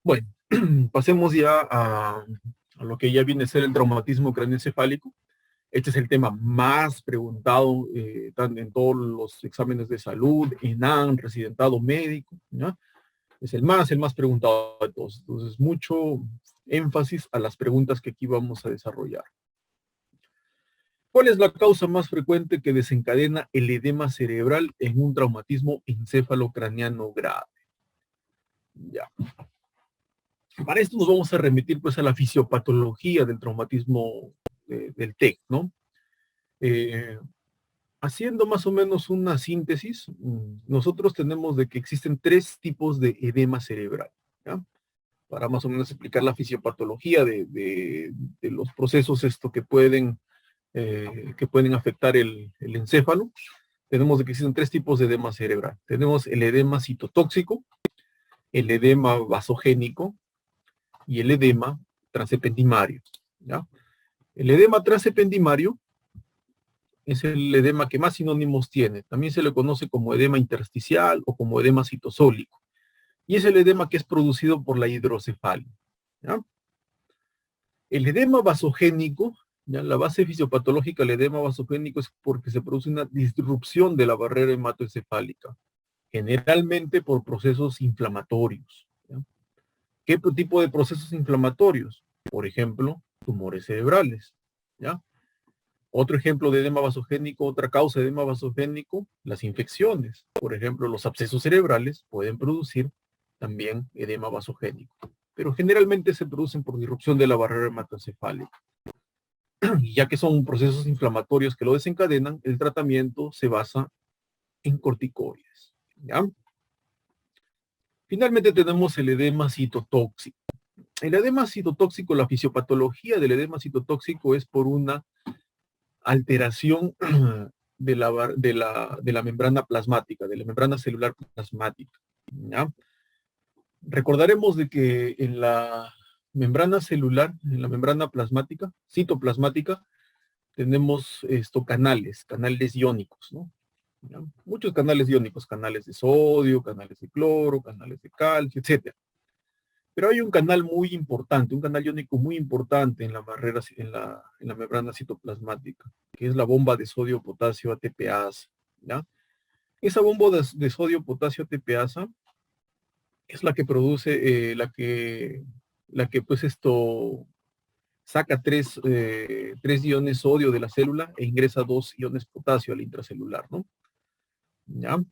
Bueno, pasemos ya a lo que ya viene a ser el traumatismo craneoencefálico. Este es el tema más preguntado en todos los exámenes de salud, ENAM, residentado médico, ¿no? Es el más preguntado de todos. Entonces, mucho énfasis a las preguntas que aquí vamos a desarrollar. ¿Cuál es la causa más frecuente que desencadena el edema cerebral en un traumatismo encefalocraniano grave? Ya. Para esto nos vamos a remitir pues a la fisiopatología del traumatismo del TEC, ¿no? Eh, Haciendo más o menos una síntesis, nosotros tenemos de que existen tres tipos de edema cerebral, ¿ya? Para más o menos explicar la fisiopatología de los procesos que pueden afectar el encéfalo, tenemos de que existen tres tipos de edema cerebral. Tenemos el edema citotóxico, el edema vasogénico y el edema transependimario, ¿ya? El edema transependimario es el edema que más sinónimos tiene. También se le conoce como edema intersticial o como edema citosólico. Y es el edema que es producido por la hidrocefalia, ¿ya? El edema vasogénico, ¿ya? La base fisiopatológica del edema vasogénico es porque se produce una disrupción de la barrera hematoencefálica, generalmente por procesos inflamatorios, ¿ya? ¿Qué tipo de procesos inflamatorios? Por ejemplo, tumores cerebrales, ¿ya? Otro ejemplo de edema vasogénico, otra causa de edema vasogénico, las infecciones. Por ejemplo, los abscesos cerebrales pueden producir también edema vasogénico, pero generalmente se producen por disrupción de la barrera hematoencefálica. Y ya que son procesos inflamatorios que lo desencadenan, el tratamiento se basa en corticoides, ¿ya? Finalmente tenemos el edema citotóxico. El edema citotóxico, la fisiopatología del edema citotóxico es por una alteración de la membrana plasmática, de la membrana celular plasmática, ¿ya? Recordaremos de que en la membrana celular, en la membrana plasmática, citoplasmática, tenemos canales iónicos, ¿no? ¿Ya? Muchos canales iónicos, canales de sodio, canales de cloro, canales de calcio, etcétera. Pero hay un canal muy importante, un canal iónico muy importante en la barrera, en la membrana citoplasmática, que es la bomba de sodio-potasio ATPasa, ¿ya? Esa bomba de sodio-potasio ATPasa es la que produce, la que pues saca tres iones sodio de la célula e ingresa 2 iones potasio al intracelular, ¿no? ¿Ya?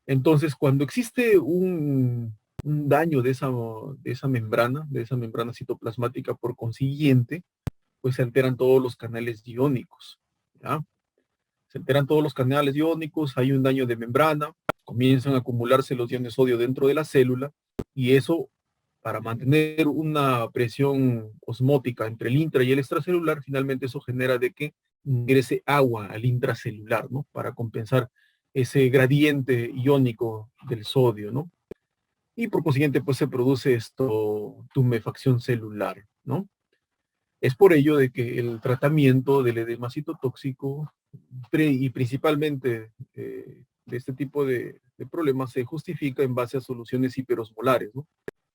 Entonces, cuando existe un daño de esa membrana citoplasmática, por consiguiente, pues se alteran todos los canales iónicos, ¿ya? Se alteran todos los canales iónicos, hay un daño de membrana, comienzan a acumularse los iones sodio dentro de la célula, y eso, para mantener una presión osmótica entre el intra y el extracelular, finalmente eso genera de que ingrese agua al intracelular, ¿no? Para compensar ese gradiente iónico del sodio, ¿no? Y por consiguiente, pues se produce tumefacción celular, ¿no? Es por ello de que el tratamiento del edema citotóxico y principalmente de este tipo de problemas se justifica en base a soluciones hiperosmolares, ¿no?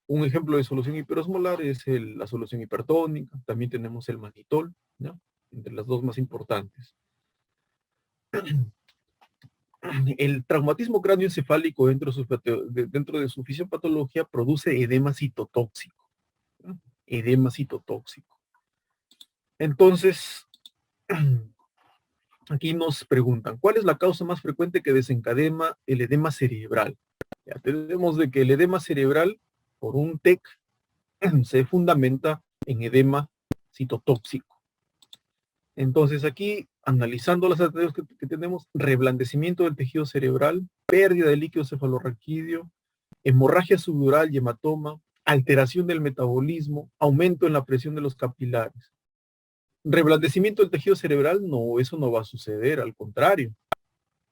Un ejemplo de solución hiperosmolar es la solución hipertónica, también tenemos el mannitol, ¿no? Entre las dos más importantes. El traumatismo cráneoencefálico dentro de su fisiopatología produce edema citotóxico, ¿no? Edema citotóxico. Entonces, aquí nos preguntan, ¿cuál es la causa más frecuente que desencadena el edema cerebral? Ya tenemos de que el edema cerebral, por un TEC, se fundamenta en edema citotóxico. Entonces aquí, analizando las alternativas que tenemos, reblandecimiento del tejido cerebral, pérdida de líquido cefalorraquídeo, hemorragia subdural y hematoma, alteración del metabolismo, aumento en la presión de los capilares. Reblandecimiento del tejido cerebral, no, eso no va a suceder, al contrario.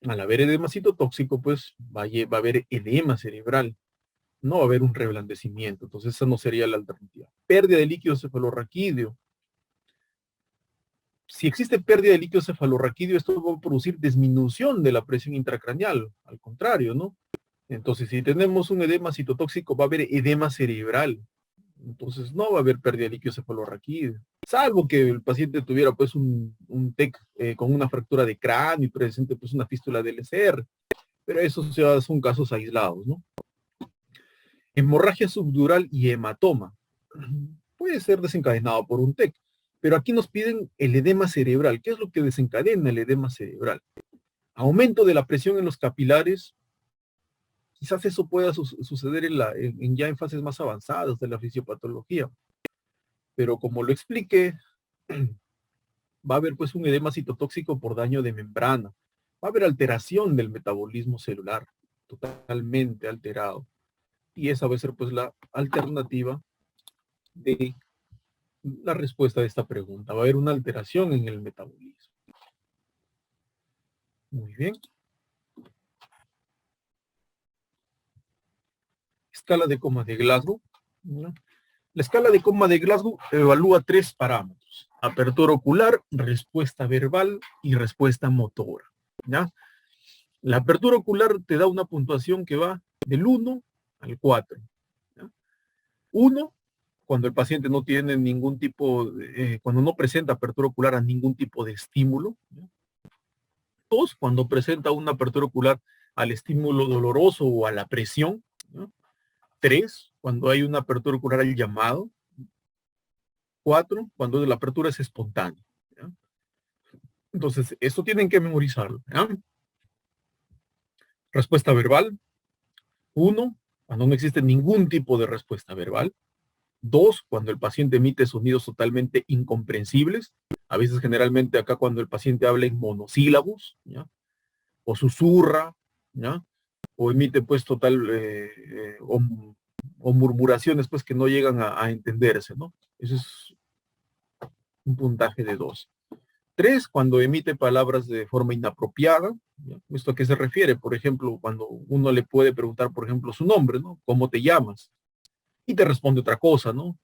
Al haber edema citotóxico, pues va a haber edema cerebral, no va a haber un reblandecimiento, entonces esa no sería la alternativa. Pérdida de líquido cefalorraquídeo. Si existe pérdida de líquido cefalorraquídeo, esto va a producir disminución de la presión intracraneal, al contrario, ¿no? Entonces, si tenemos un edema citotóxico, va a haber edema cerebral, Entonces no va a haber pérdida de líquido cefalorraquídeo, salvo que el paciente tuviera pues un TEC con una fractura de cráneo y presente pues una fístula del LCR, pero esos ya son casos aislados, ¿no? Hemorragia subdural y hematoma. Puede ser desencadenado por un TEC, pero aquí nos piden el edema cerebral. ¿Qué es lo que desencadena el edema cerebral? Aumento de la presión en los capilares. Quizás eso pueda suceder ya en fases más avanzadas de la fisiopatología, pero como lo expliqué, va a haber pues un edema citotóxico por daño de membrana, va a haber alteración del metabolismo celular, totalmente alterado, y esa va a ser pues la alternativa de la respuesta de esta pregunta. Va a haber una alteración en el metabolismo. Muy bien. Escala de coma de Glasgow, ¿no? La escala de coma de Glasgow evalúa 3 parámetros: apertura ocular, respuesta verbal y respuesta motora, ¿ya? La apertura ocular te da una puntuación que va del 1 al 4, ¿ya? 1, cuando el paciente no tiene ningún tipo, cuando no presenta apertura ocular a ningún tipo de estímulo, ¿ya? 2, cuando presenta una apertura ocular al estímulo doloroso o a la presión, ¿ya? 3, cuando hay una apertura ocular al llamado. 4, cuando la apertura es espontánea, ¿ya? Entonces, esto tienen que memorizarlo, ¿ya? Respuesta verbal. 1, cuando no existe ningún tipo de respuesta verbal. 2, cuando el paciente emite sonidos totalmente incomprensibles. A veces, generalmente, acá cuando el paciente habla en monosílabos, ¿ya? O susurra, ¿ya? O emite, pues, o murmuraciones, pues, que no llegan a entenderse, ¿no? Eso es un puntaje de 2. 3, cuando emite palabras de forma inapropiada, ¿ya? ¿Esto a qué se refiere? Por ejemplo, cuando uno le puede preguntar, por ejemplo, su nombre, ¿no? ¿Cómo te llamas? Y te responde otra cosa, ¿no?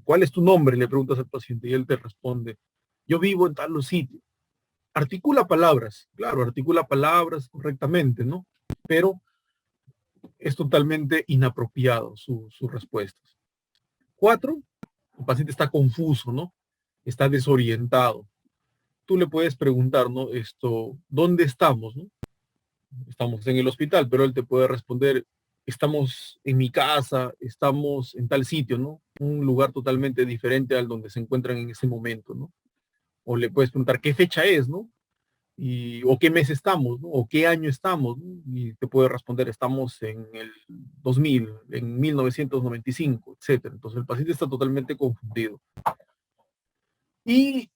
¿Cuál es tu nombre? Le preguntas al paciente y él te responde, yo vivo en tal sitio. Articula palabras, claro, articula palabras correctamente, ¿no? Pero es totalmente inapropiado sus respuestas. 4, el paciente está confuso, ¿no? Está desorientado. Tú le puedes preguntar, ¿no? ¿Dónde estamos, no? Estamos en el hospital, pero él te puede responder, estamos en mi casa, estamos en tal sitio, ¿no? Un lugar totalmente diferente al donde se encuentran en ese momento, ¿no? O le puedes preguntar qué fecha es, ¿no? O qué mes estamos, ¿no? O qué año estamos, ¿no? Y te puede responder, estamos en el 2000, en 1995, etcétera. Entonces el paciente está totalmente confundido. Y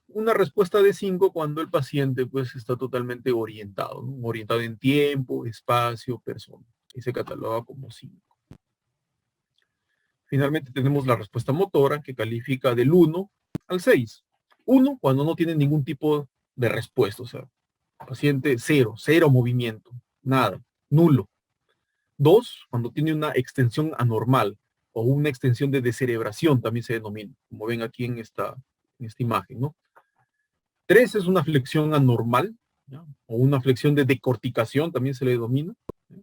una respuesta de 5 cuando el paciente pues está totalmente orientado, ¿no? Orientado en tiempo, espacio, persona. Y se cataloga como 5. Finalmente tenemos la respuesta motora que califica del 1 al 6. 1 cuando no tiene ningún tipo de respuesta, o sea, paciente cero movimiento, nada, nulo. 2 cuando tiene una extensión anormal o una extensión de descerebración, también se denomina, como ven aquí en esta imagen, ¿no? 3 es una flexión anormal, ¿ya? O una flexión de decorticación, también se le denomina, ¿ya?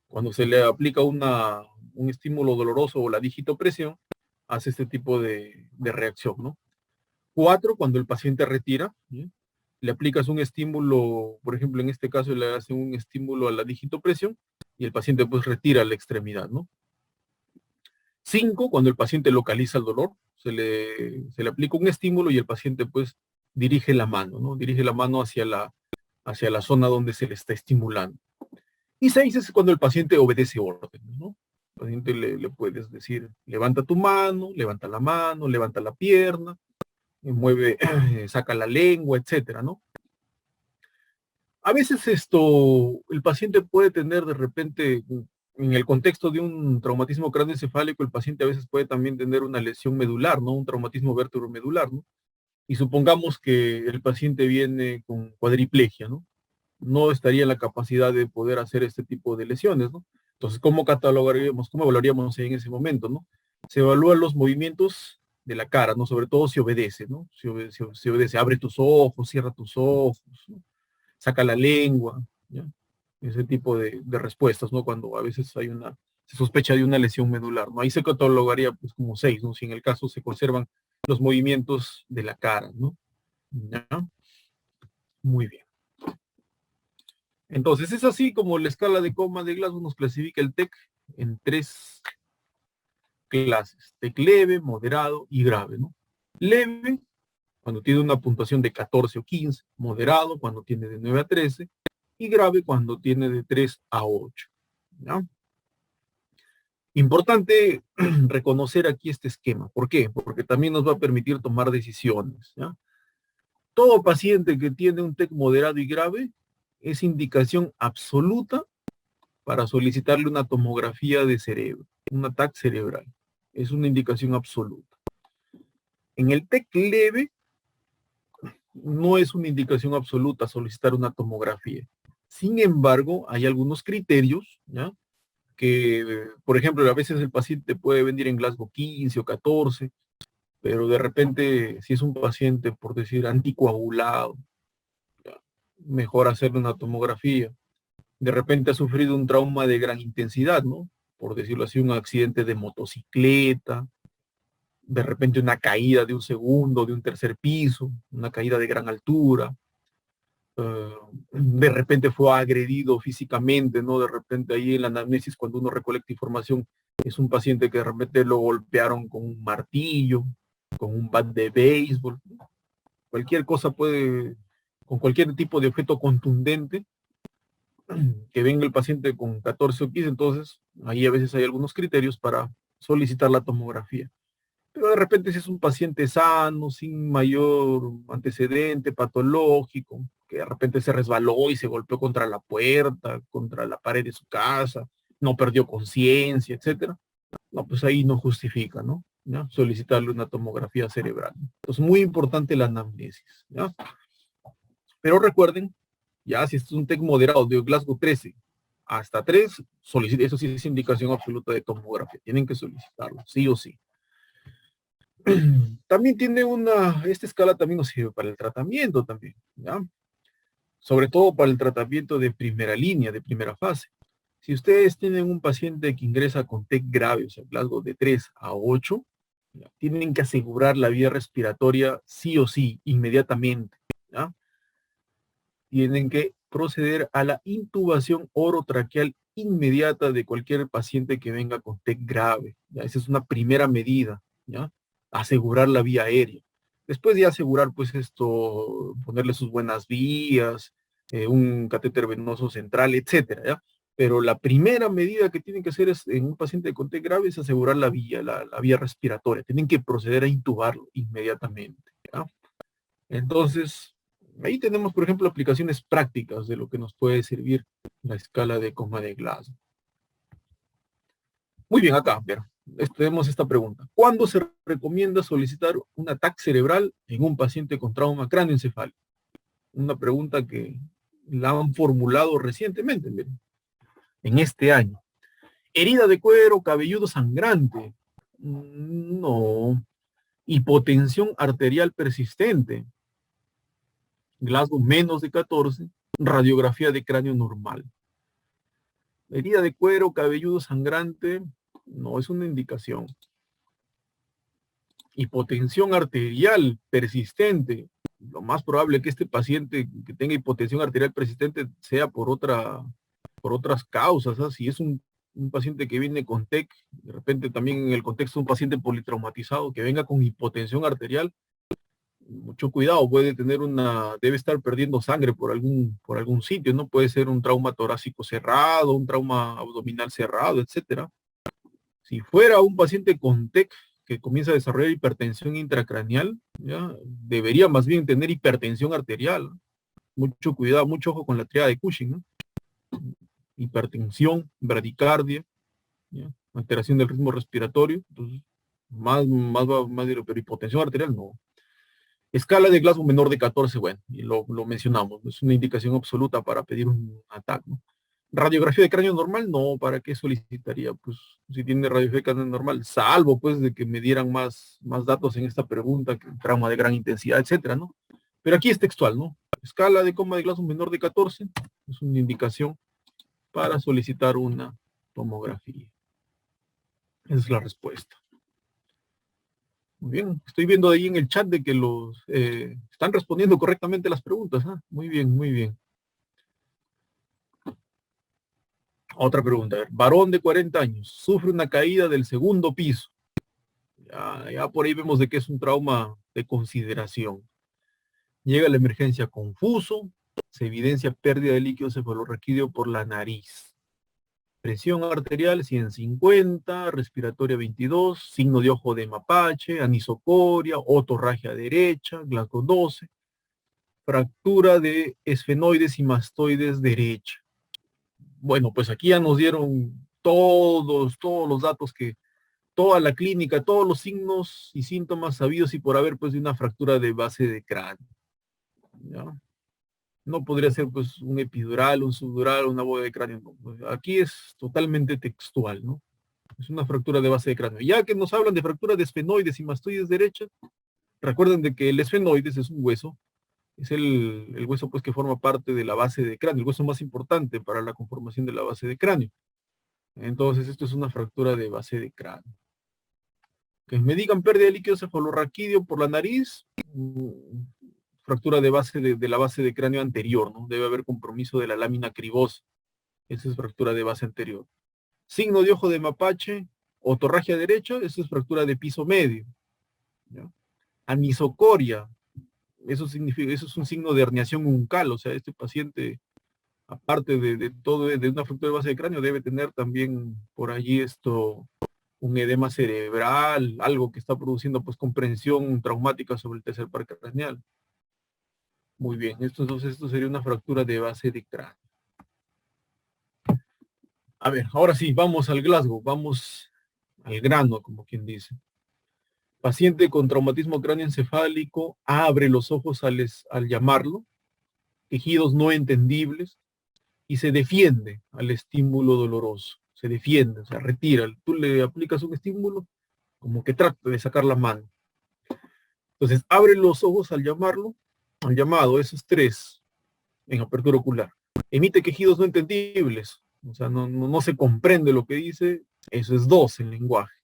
Cuando se le aplica un estímulo doloroso o la digitopresión, hace este tipo de reacción, ¿no? 4, cuando el paciente retira, ¿ya? Le aplicas un estímulo, por ejemplo, en este caso le hacen un estímulo a la digitopresión y el paciente pues retira la extremidad, ¿no? 5, cuando el paciente localiza el dolor, se le aplica un estímulo y el paciente pues dirige la mano, ¿no? Dirige la mano hacia la zona donde se le está estimulando. Y 6 es cuando el paciente obedece órdenes, ¿no? El paciente le puedes decir, levanta tu mano, levanta la pierna, mueve, saca la lengua, etcétera, ¿no? A veces el paciente puede tener de repente, en el contexto de un traumatismo cráneoencefálico, el paciente a veces puede también tener una lesión medular, ¿no? Un traumatismo vértebromedular, ¿no? Y supongamos que el paciente viene con cuadriplegia, ¿no? No estaría en la capacidad de poder hacer este tipo de lesiones, ¿no? Entonces, ¿cómo catalogaríamos, cómo evaluaríamos en ese momento, ¿no? Se evalúan los movimientos de la cara, ¿no? Sobre todo si obedece, ¿no? Si obedece, abre tus ojos, cierra tus ojos, ¿no? Saca la lengua, ¿ya? Ese tipo de respuestas, ¿no? Cuando a veces se sospecha de una lesión medular, ¿no? Ahí se catalogaría pues como 6, ¿no? Si en el caso se conservan los movimientos de la cara, ¿no? ¿Ya? Muy bien. Entonces, es así como la escala de coma de Glasgow nos clasifica el TEC en 3 clases: TEC leve, moderado y grave, ¿no? Leve, cuando tiene una puntuación de 14 o 15, moderado, cuando tiene de 9 a 13, y grave, cuando tiene de 3 a 8, ¿ya? Importante reconocer aquí este esquema. ¿Por qué? Porque también nos va a permitir tomar decisiones, ¿ya? Todo paciente que tiene un TEC moderado y grave es indicación absoluta para solicitarle una tomografía de cerebro, un ataque cerebral. Es una indicación absoluta. En el TEC leve no es una indicación absoluta solicitar una tomografía. Sin embargo, hay algunos criterios, ¿ya? Que, por ejemplo, a veces el paciente puede venir en Glasgow 15 o 14, pero de repente, si es un paciente, por decir, anticoagulado, ¿ya? Mejor hacerle una tomografía. De repente ha sufrido un trauma de gran intensidad, ¿no? Por decirlo así, un accidente de motocicleta, de repente una caída de un segundo, de un tercer piso, una caída de gran altura, de repente fue agredido físicamente, ¿no? De repente ahí en la anamnesis, cuando uno recolecta información, es un paciente que de repente lo golpearon con un martillo, con un bat de béisbol, cualquier cosa puede, con cualquier tipo de objeto contundente, que venga el paciente con 14 o 15, entonces ahí a veces hay algunos criterios para solicitar la tomografía. Pero de repente si es un paciente sano, sin mayor antecedente patológico, que de repente se resbaló y se golpeó contra la puerta, contra la pared de su casa, no perdió conciencia, etcétera, no, pues ahí no justifica, ¿no? ¿Ya? Solicitarle una tomografía cerebral. Entonces, muy importante la anamnesis, ¿ya? Pero recuerden, ya si es un TEC moderado de Glasgow 13 hasta 3, solicite, eso sí es indicación absoluta de tomografía. Tienen que solicitarlo, sí o sí. También tiene esta escala también nos sirve para el tratamiento también, ¿ya? Sobre todo para el tratamiento de primera línea, de primera fase. Si ustedes tienen un paciente que ingresa con TEC grave, o sea, Glasgow de 3 a 8, ¿ya? Tienen que asegurar la vía respiratoria sí o sí, inmediatamente, ¿ya? Tienen que proceder a la intubación orotraqueal inmediata de cualquier paciente que venga con TEC grave, ¿ya? Esa es una primera medida, ¿ya? Asegurar la vía aérea. Después de asegurar, pues esto, ponerle sus buenas vías, un catéter venoso central, etcétera, ¿ya? Pero la primera medida que tienen que hacer es, en un paciente con TEC grave, es asegurar la vía, la vía respiratoria. Tienen que proceder a intubarlo inmediatamente, ¿ya? Entonces, ahí tenemos, por ejemplo, aplicaciones prácticas de lo que nos puede servir la escala de coma de Glasgow. Muy bien, acá, ver, tenemos esta pregunta. ¿Cuándo se recomienda solicitar un ataque cerebral en un paciente con trauma cráneoencefálico? Una pregunta que la han formulado recientemente, miren, en este año. Herida de cuero cabelludo sangrante. No. Hipotensión arterial persistente. Glasgow menos de 14, radiografía de cráneo normal. Herida de cuero cabelludo sangrante, no es una indicación. Hipotensión arterial persistente, lo más probable es que este paciente que tenga hipotensión arterial persistente sea por otras causas, ¿sabes? Si es un paciente que viene con TEC, de repente también en el contexto de un paciente politraumatizado que venga con hipotensión arterial, mucho cuidado, debe estar perdiendo sangre por algún sitio, ¿no? Puede ser un trauma torácico cerrado, un trauma abdominal cerrado, etcétera. Si fuera un paciente con TEC que comienza a desarrollar hipertensión intracraneal, ¿ya? Debería más bien tener hipertensión arterial, ¿no? Mucho cuidado, mucho ojo con la triada de Cushing, ¿no? Hipertensión, bradicardia, ¿ya? Alteración del ritmo respiratorio, entonces, pero hipotensión arterial no. Escala de Glasgow menor de 14, bueno, y lo mencionamos, es una indicación absoluta para pedir un ataque, ¿no? Radiografía de cráneo normal, no, ¿para qué solicitaría? Pues si tiene radiografía de cráneo normal, salvo pues de que me dieran más datos en esta pregunta, que trauma de gran intensidad, etcétera, ¿no? Pero aquí es textual, ¿no? Escala de coma de Glasgow menor de 14, es una indicación para solicitar una tomografía. Esa es la respuesta. Muy bien, estoy viendo ahí en el chat de que los están respondiendo correctamente las preguntas. ¿Ah? Muy bien, muy bien. Otra pregunta. A ver, varón de 40 años, sufre una caída del segundo piso. Ya por ahí vemos de que es un trauma de consideración. Llega a la emergencia confuso, se evidencia pérdida de líquido cefalorraquídeo por la nariz. Presión arterial 150, respiratoria 22, signo de ojo de mapache, anisocoria, otorragia derecha, Glasgow 12, fractura de esfenoides y mastoides derecha. Bueno, pues aquí ya nos dieron todos los datos que, toda la clínica, todos los signos y síntomas sabidos y por haber pues de una fractura de base de cráneo. ¿Ya? No podría ser pues un epidural, un subdural, una bóveda de cráneo. No. Pues, aquí es totalmente textual, ¿no? Es una fractura de base de cráneo. Ya que nos hablan de fractura de esfenoides y mastoides derechas, recuerden de que el esfenoides es un hueso, es el hueso pues que forma parte de la base de cráneo, el hueso más importante para la conformación de la base de cráneo. Entonces esto es una fractura de base de cráneo. Que me digan pérdida de líquido cefalorraquídeo por la nariz, fractura de base de la base de cráneo anterior, ¿no? Debe haber compromiso de la lámina cribosa. Esa es fractura de base anterior. Signo de ojo de mapache, otorragia derecha, esa es fractura de piso medio. ¿Ya? Anisocoria, eso significa, eso es un signo de herniación uncal, o sea, este paciente, aparte de todo, de una fractura de base de cráneo, debe tener también por allí un edema cerebral, algo que está produciendo pues comprensión traumática sobre el tercer par craneal. Muy bien, entonces esto sería una fractura de base de cráneo. A ver, ahora sí, vamos al Glasgow, vamos al grano, como quien dice. Paciente con traumatismo cráneoencefálico abre los ojos al llamarlo, quejidos no entendibles, y se defiende al estímulo doloroso. Se defiende, o sea, retira. Tú le aplicas un estímulo, como que trata de sacar la mano. Entonces, abre los ojos al llamarlo, al llamado, esos tres, en apertura ocular. Emite quejidos no entendibles, o sea, no se comprende lo que dice, eso es 2 en lenguaje.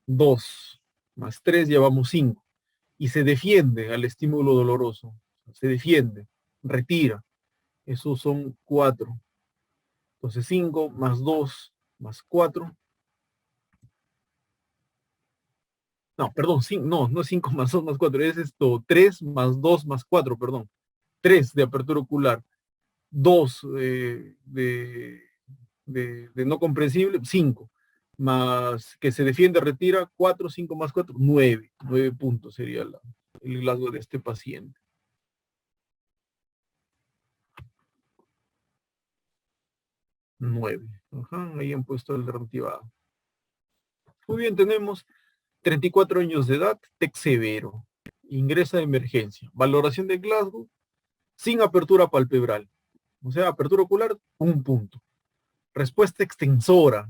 2 más 3 llevamos 5. Y se defiende al estímulo doloroso, se defiende, retira, esos son 4. Entonces 5 más 2 más 4. No, perdón, no es 5 más 2 más 4, es esto 3 más 2 más 4, perdón. 3 de apertura ocular, 2 de no comprensible, 5, más que se defiende, retira, 4, 5 más 4, 9. 9 puntos sería el Glasgow de este paciente. 9. Ajá, ahí han puesto la alternativa A. Muy bien, tenemos 34 años de edad, TEC severo. Ingresa de emergencia. Valoración de Glasgow sin apertura palpebral. O sea, apertura ocular, 1 punto. Respuesta extensora.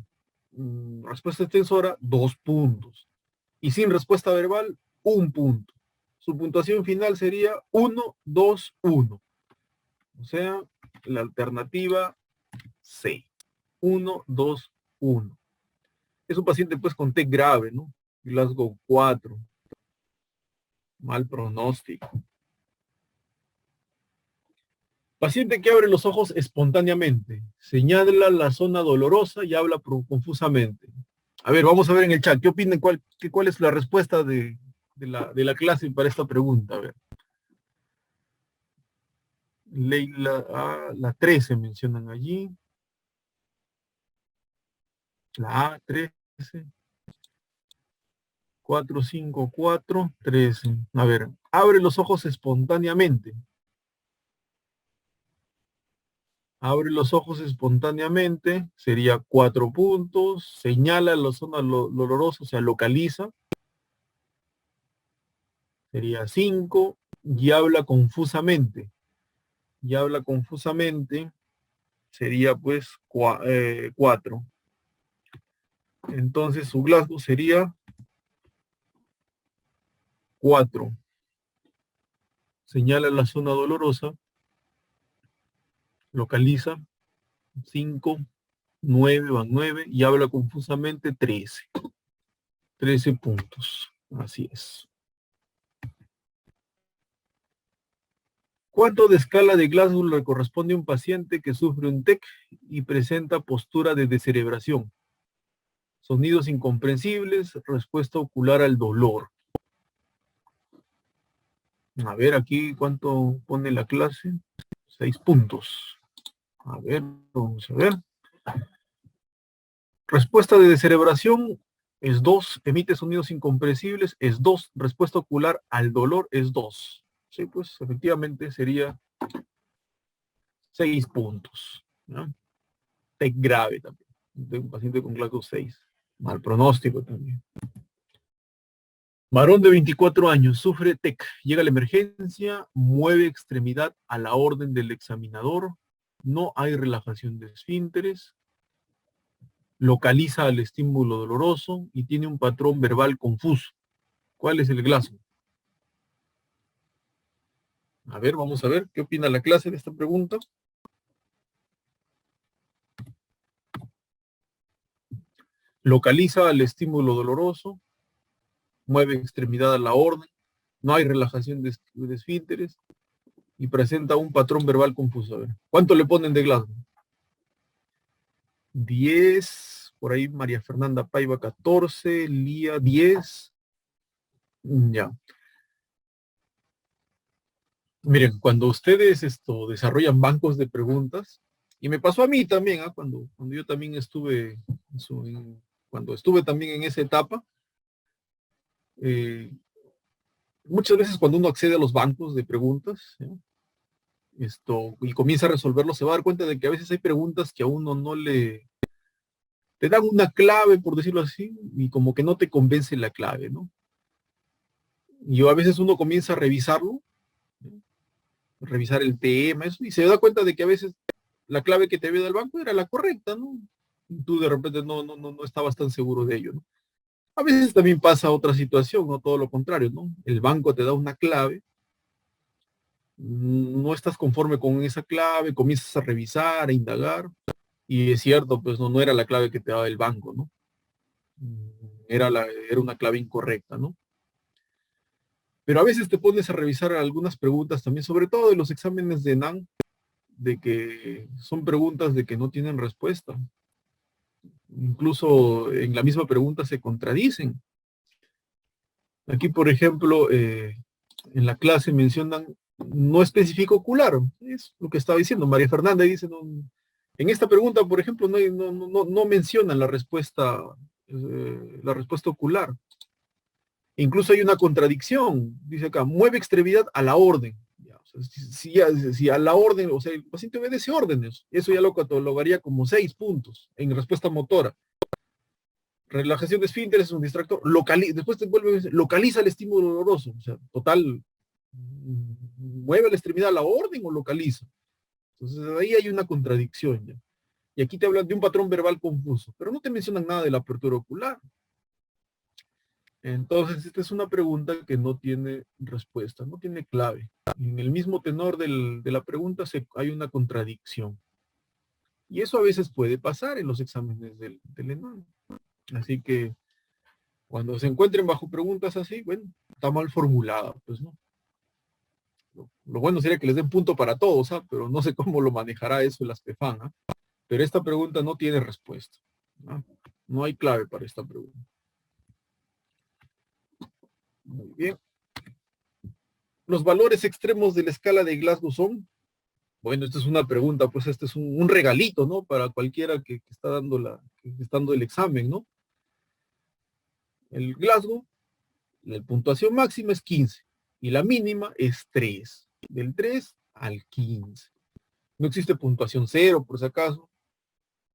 Respuesta extensora, 2 puntos. Y sin respuesta verbal, 1 punto. Su puntuación final sería 1, 2, 1. O sea, la alternativa C. 1, 2, 1. Es un paciente pues con TEC grave, ¿no? Glasgow 4. Mal pronóstico. Paciente que abre los ojos espontáneamente, señala la zona dolorosa y habla confusamente. A ver, vamos a ver en el chat, ¿qué opinan? ¿Cuál es la respuesta de la clase para esta pregunta? A ver. Leila, la 13 mencionan allí. La A13. 4, 5, 4, 13. A ver, abre los ojos espontáneamente. Abre los ojos espontáneamente, sería 4 puntos, señala la zona dolorosa, o sea, localiza, sería 5, y habla confusamente. Y habla confusamente, sería pues 4. Entonces su Glasgow sería 4. Señala la zona dolorosa, localiza, 5, 9 van 9 y habla confusamente 13. 13 puntos. Así es. ¿Cuánto de escala de Glasgow le corresponde a un paciente que sufre un TEC y presenta postura de descerebración? Sonidos incomprensibles, respuesta ocular al dolor. A ver, aquí, ¿cuánto pone la clase? 6 puntos. A ver, vamos a ver. Respuesta de descerebración es 2. Emite sonidos incomprensibles es 2. Respuesta ocular al dolor es 2. Sí, pues efectivamente sería 6 puntos, ¿no? TEC grave también. De un paciente con Glasgow 6. Mal pronóstico también. Varón de 24 años, sufre TEC, llega a la emergencia, mueve extremidad a la orden del examinador, no hay relajación de esfínteres, localiza el estímulo doloroso y tiene un patrón verbal confuso. ¿Cuál es el Glasgow? A ver, vamos a ver, ¿qué opina la clase de esta pregunta? Localiza el estímulo doloroso, mueve extremidad a la orden, no hay relajación de esfínteres y presenta un patrón verbal confuso. A ver, ¿cuánto le ponen de Glasgow? 10, por ahí María Fernanda Paiva 14, Lía 10. Ya. Miren, cuando ustedes desarrollan bancos de preguntas, y me pasó a mí también, cuando yo también estuve, cuando estuve también en esa etapa, eh, muchas veces cuando uno accede a los bancos de preguntas, ¿sí? Y comienza a resolverlo, se va a dar cuenta de que a veces hay preguntas que a uno no te dan una clave, por decirlo así, y como que no te convence la clave, ¿no? Y a veces uno comienza a revisarlo, ¿no? Revisar el tema, eso, y se da cuenta de que a veces la clave que te había dado el banco era la correcta, ¿no? Y tú de repente no estabas tan seguro de ello, ¿no? A veces también pasa otra situación, no todo lo contrario, ¿no? El banco te da una clave, no estás conforme con esa clave, comienzas a revisar, a indagar, y es cierto, pues no era la clave que te daba el banco, ¿no? Era una clave incorrecta, ¿no? Pero a veces te pones a revisar algunas preguntas también, sobre todo de los exámenes de NAN, de que son preguntas de que no tienen respuesta. Incluso en la misma pregunta se contradicen. Aquí, por ejemplo, en la clase mencionan no específico ocular. Es lo que estaba diciendo. María Fernanda dice, no, en esta pregunta, por ejemplo, no mencionan la respuesta ocular. Incluso hay una contradicción. Dice acá, mueve extremidad a la orden. Ya, o sea, si a la orden, o sea, el paciente obedece órdenes, eso ya lo catalogaría como 6 puntos en respuesta motora. Relajación de esfínteres es un distractor. Después te vuelve a decir, localiza el estímulo doloroso. O sea, total, mueve la extremidad a la orden o localiza. Entonces ahí hay una contradicción ya. Y aquí te hablan de un patrón verbal confuso, pero no te mencionan nada de la apertura ocular. Entonces, esta es una pregunta que no tiene respuesta, no tiene clave. En el mismo tenor de la pregunta hay una contradicción. Y eso a veces puede pasar en los exámenes del ENAM. Así que cuando se encuentren bajo preguntas así, bueno, está mal formulada, pues no. Lo bueno sería que les den punto para todos, ¿ah? Pero no sé cómo lo manejará eso el ASPEFAN, ¿ah? Pero esta pregunta no tiene respuesta, ¿no? No hay clave para esta pregunta. Muy bien. Los valores extremos de la escala de Glasgow son, bueno, esta es una pregunta, pues este es un regalito, ¿no? Para cualquiera que está dando el examen, ¿no? El Glasgow, la puntuación máxima es 15 y la mínima es 3, del 3 al 15. No existe puntuación 0, por si acaso.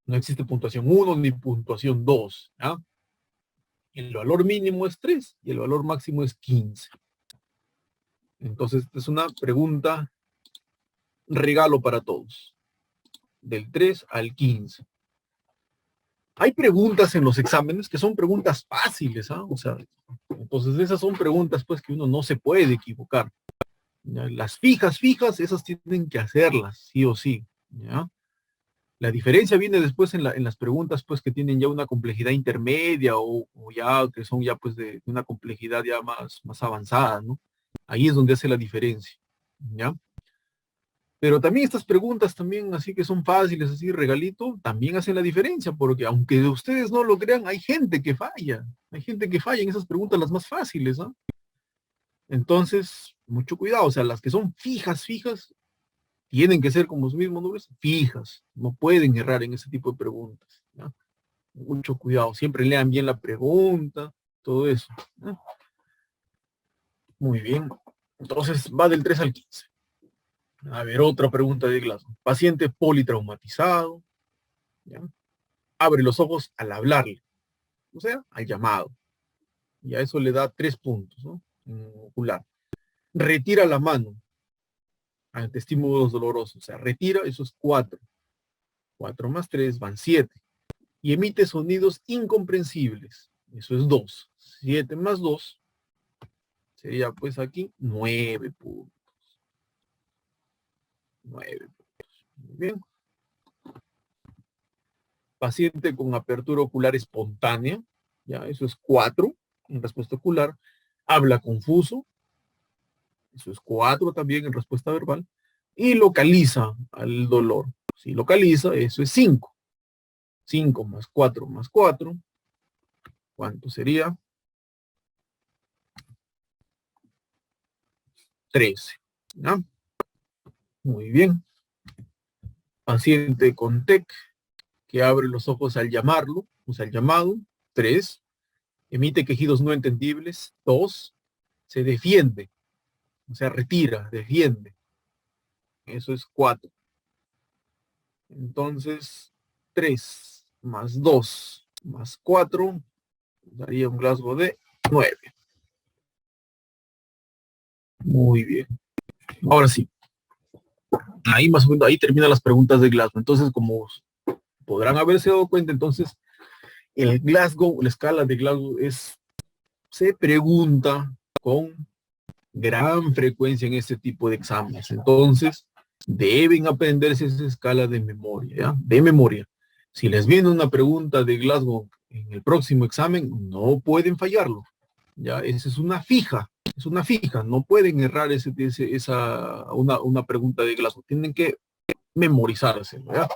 No existe puntuación 1 ni puntuación 2. ¿Ya? El valor mínimo es 3 y el valor máximo es 15. Entonces, es una pregunta regalo para todos. Del 3 al 15. Hay preguntas en los exámenes que son preguntas fáciles, ¿ah? O sea, entonces esas son preguntas pues que uno no se puede equivocar. ¿Ya? Las fijas, esas tienen que hacerlas, sí o sí. ¿Ya? La diferencia viene después en las preguntas pues que tienen ya una complejidad intermedia o ya que son ya pues de una complejidad ya más avanzada, ¿no? Ahí es donde hace la diferencia, ¿ya? Pero también estas preguntas también así que son fáciles, así regalito, también hacen la diferencia, porque aunque ustedes no lo crean, hay gente que falla en esas preguntas las más fáciles, ¿no? Entonces, mucho cuidado, o sea, las que son fijas, tienen que ser como su mismo nombre, fijas, no pueden errar en ese tipo de preguntas, ¿no? Mucho cuidado, siempre lean bien la pregunta, todo eso, ¿no? Muy bien, entonces va del 3 al 15. A ver, otra pregunta de Glasgow. Paciente politraumatizado, ¿ya? Abre los ojos al hablarle, o sea, al llamado. Y a eso le da 3 puntos, ¿no? En ocular. Retira la mano ante estímulos dolorosos, o sea, retira, eso es 4. 4 más 3 van 7. Y emite sonidos incomprensibles, eso es 2. 7 más 2 sería pues aquí 9 puntos. 9 puntos. Muy bien. Paciente con apertura ocular espontánea, ya, eso es 4 en respuesta ocular. Habla confuso, eso es 4 también en respuesta verbal. Y localiza al dolor. Si localiza, eso es 5. 5 más 4 más 4. ¿Cuánto sería? 13. ¿Ya? Muy bien. Paciente con TEC que abre los ojos al llamarlo, o sea, al llamado. 3. Emite quejidos no entendibles. 2. Se defiende, o sea, retira, defiende. Eso es 4. Entonces, 3 más 2 más 4 daría un Glasgow de 9. Muy bien. Ahora sí. Ahí más o menos, ahí terminan las preguntas de Glasgow. Entonces, como podrán haberse dado cuenta, entonces, el Glasgow, la escala de Glasgow se pregunta con gran frecuencia en este tipo de exámenes. Entonces, deben aprenderse esa escala de memoria, ¿ya? De memoria. Si les viene una pregunta de Glasgow en el próximo examen, no pueden fallarlo, ¿ya? Esa es una fija, no pueden errar una pregunta de Glasgow, tienen que memorizárselo, ¿ya?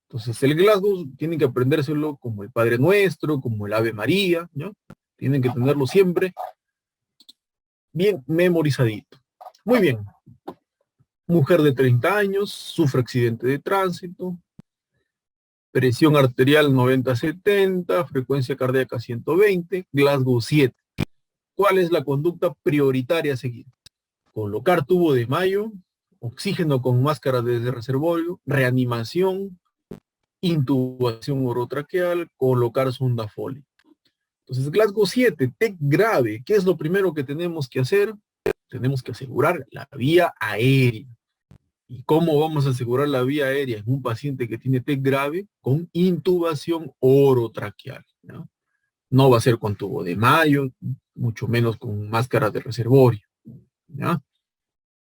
Entonces, el Glasgow tienen que aprendérselo como el Padre Nuestro, como el Ave María, ¿ya? Tienen que tenerlo siempre bien memorizadito. Muy bien. Mujer de 30 años, sufre accidente de tránsito, presión arterial 90-70, frecuencia cardíaca 120, Glasgow 7. ¿Cuál es la conducta prioritaria a seguir? Colocar tubo de Mayo, oxígeno con máscara de reservorio, reanimación, intubación orotraqueal, colocar sonda Foley. Entonces, Glasgow 7, TEC grave. ¿Qué es lo primero que tenemos que hacer? Tenemos que asegurar la vía aérea. ¿Y cómo vamos a asegurar la vía aérea en un paciente que tiene TEC grave? Con intubación orotraqueal, ¿no? No va a ser con tubo de Mayo, mucho menos con máscara de reservorio, ¿ya?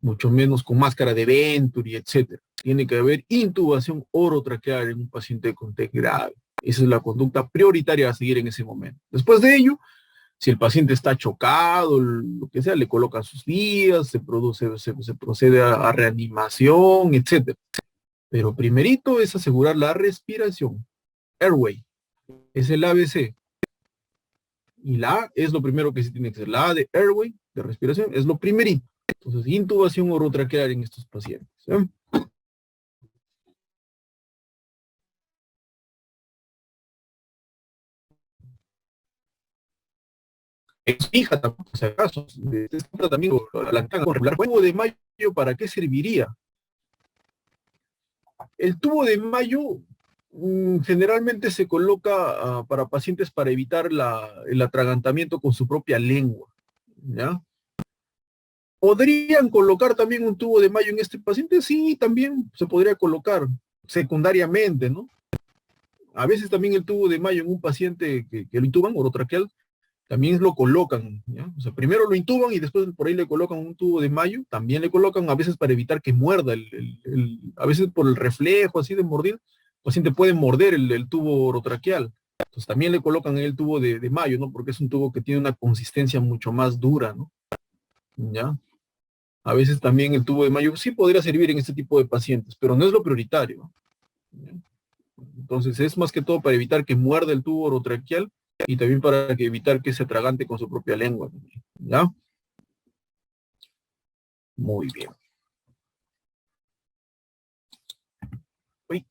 Mucho menos con máscara de Venturi, etcétera. Tiene que haber intubación orotraqueal en un paciente con TEC grave. Esa es la conducta prioritaria a seguir en ese momento. Después de ello, si el paciente está chocado, lo que sea, le colocan sus vías, se procede a reanimación, etcétera. Pero primerito es asegurar la respiración. Airway es el ABC. Y la A es lo primero que se tiene que hacer. La A de airway, de respiración, es lo primerito. Entonces, intubación orotraqueal en estos pacientes. ¿Eh? Es fija tampoco, si acaso. También la regular. ¿El tubo de Mayo para qué serviría? El tubo de Mayo generalmente se coloca para pacientes para evitar el atragantamiento con su propia lengua, ¿ya? ¿Podrían colocar también un tubo de Mayo en este paciente? Sí, también se podría colocar secundariamente, ¿no? A veces también el tubo de Mayo en un paciente que lo intuban, orotraqueal, también lo colocan, ¿ya? O sea, primero lo intuban y después por ahí le colocan un tubo de Mayo, también le colocan a veces para evitar que muerda, a veces por el reflejo así de mordir, paciente puede morder el tubo orotraqueal. Entonces también le colocan el tubo de Mayo, ¿no? Porque es un tubo que tiene una consistencia mucho más dura, ¿no? ¿Ya? A veces también el tubo de Mayo sí podría servir en este tipo de pacientes, pero no es lo prioritario, ¿no? ¿Ya? Entonces es más que todo para evitar que muerda el tubo orotraqueal y también para evitar que se atragante con su propia lengua, ¿ya? Muy bien. Uy.